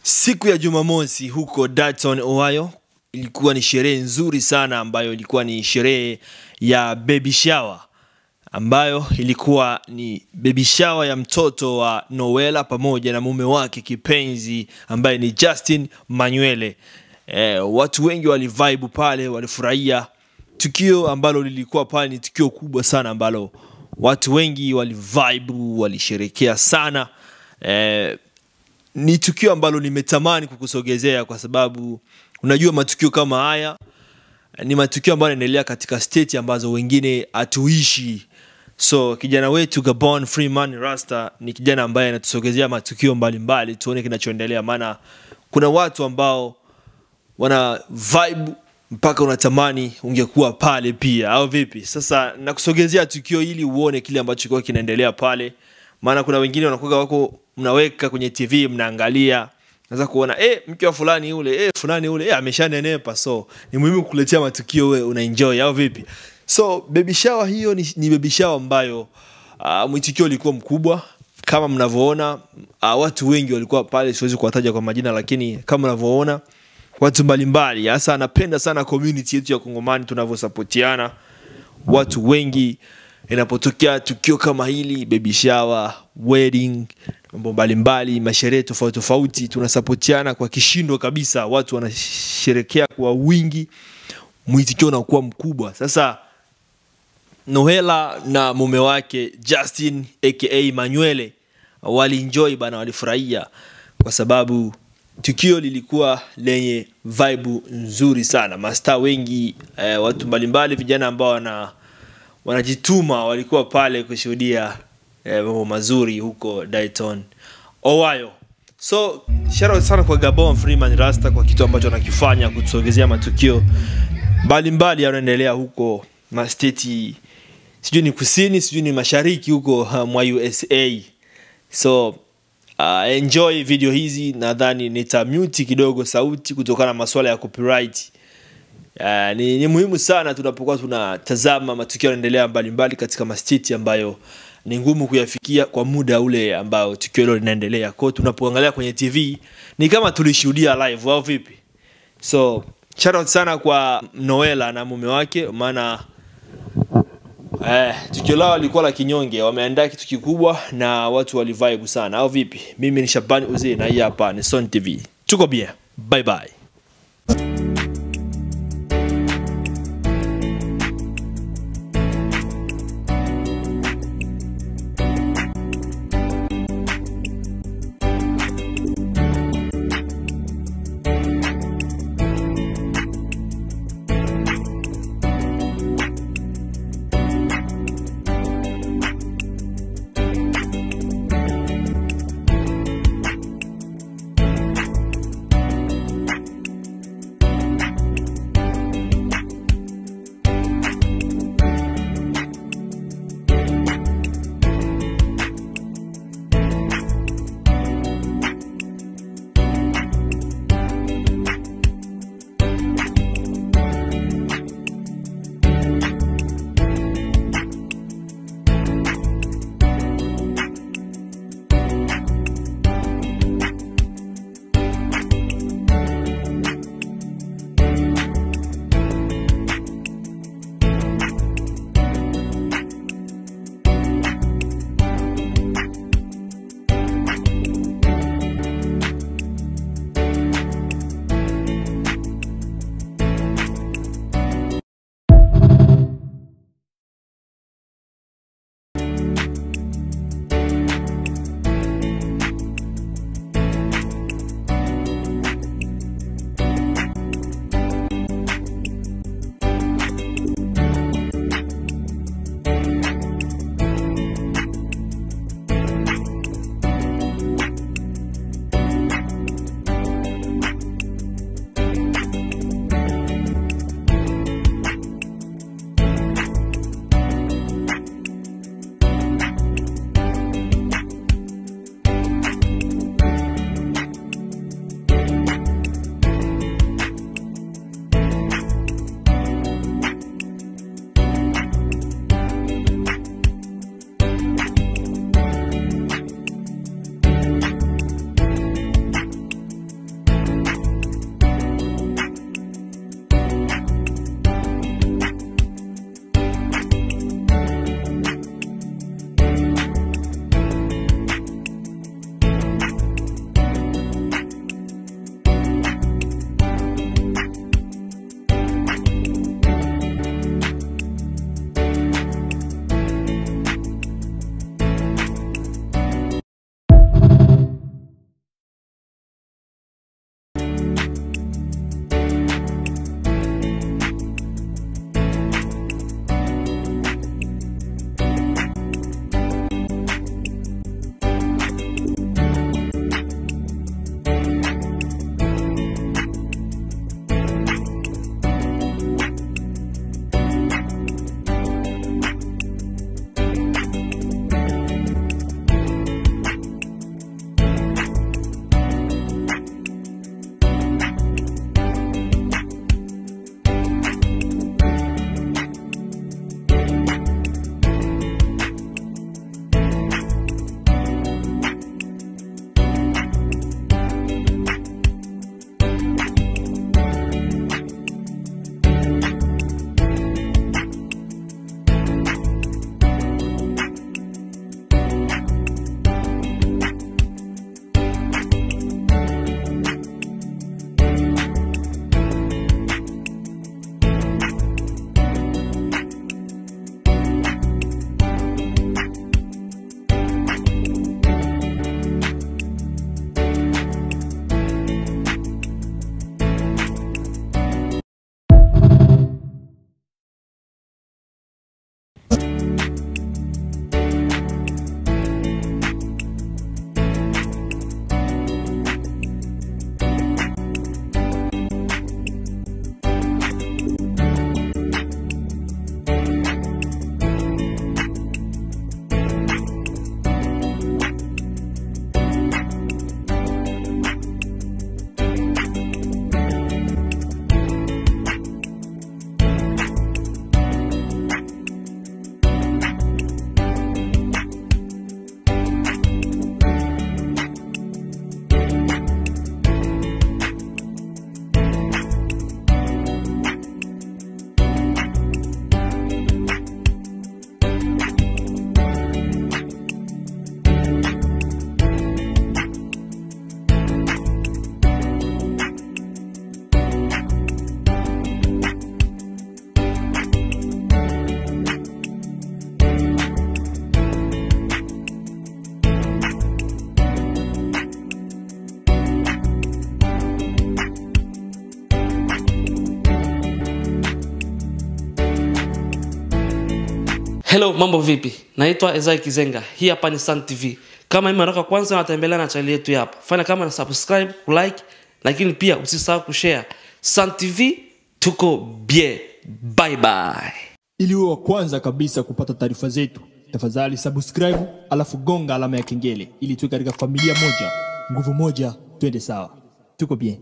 Siku ya Jumamosi huko Dayton, Ohio, ilikuwa ni sherehe nzuri sana ambayo ilikuwa ni sherehe ya baby shower, ambayo ilikuwa ni baby shower ya mtoto wa Noella pamoja na mume wake kipenzi ambaye ni Justin Manuele. Watu wengi walivibe pale, walifurahia tukio ambalo lilikuwa pale. Ni tukio kubwa sana ambalo watu wengi walivibe, walisherekea sana. Ni tukio ambalo nimetamani kukusogezea kwa sababu unajua matukio kama haya ni matukio ambayo yanaendelea katika state ambazo wengine hatuishi. So kijana wetu Gabon Freeman Rasta ni kijana ambaye anatusogezea matukio mbalimbali, tuone kinachoendelea, maana kuna watu ambao wana vibe mpaka unatamani ungekuwa pale pia, au vipi? Sasa nakusogezea tukio hili uone kile ambacho kwa kinaendelea pale, maana kuna wengine wanakuwa wako mnaweka kwenye TV mnaangalia, naweza kuona mke wa fulani yule, fulani yule ameshanenepa. So ni muhimu kukuletea matukio wewe unaenjoy, au vipi? So baby shower hiyo ni baby shower ambayo mwitikio ulikuwa mkubwa kama mnavyoona. Watu wengi walikuwa pale, siwezi kuwataja kwa majina, lakini kama mnavyoona watu mbalimbali. Hasa napenda sana community yetu ya Kongomani tunavyosapotiana. Watu wengi inapotokea tukio kama hili, baby shower, wedding, mambo mbalimbali, masherehe tofauti tofauti, tunasapotiana kwa kishindo kabisa. Watu wanasherekea kwa wingi, mwitikio unakuwa mkubwa. Sasa Noella na mume wake Justin aka Manuele walienjoy bana, walifurahia kwa sababu tukio lilikuwa lenye vibe nzuri sana. Mastaa wengi, watu mbalimbali, vijana ambao wanajituma walikuwa pale kushuhudia mambo mazuri huko Dayton, Ohio. So shout out sana kwa Gabon Freeman Rasta kwa kitu ambacho anakifanya kutusogezea matukio mbalimbali yanaendelea huko state, sijui ni kusini, sijui ni mashariki huko mwa USA. So enjoy video hizi. Nadhani nitamute kidogo sauti kutokana na masuala ya copyright. Ni muhimu sana tunapokuwa tunatazama matukio yanaendelea mbalimbali katika mastiti ambayo ni ngumu kuyafikia kwa muda ule ambao tukio hilo linaendelea. Kwa tunapoangalia kwenye TV ni kama tulishuhudia live, au vipi? So shout out sana kwa Noella na mume wake, maana tukio lao lilikuwa la kinyonge. Wameandaa kitu kikubwa na watu walivibe sana, au vipi? Mimi ni Shabani Uze na hii hapa ni Son TV. Tuko bien. Bye bye. Hello, mambo vipi? Naitwa Ezai Kizenga. Hii hapa ni Sun TV. Kama hii mara kwanza unatembelea na channel yetu hapa, fanya kama na subscribe, like, lakini pia usisahau kushare. Sun TV tuko bien. Bye bye. Ili uwe wa kwanza kabisa kupata taarifa zetu, tafadhali subscribe alafu gonga alama ya kengele ili tuwe katika familia moja, nguvu moja, twende sawa. Tuko bien.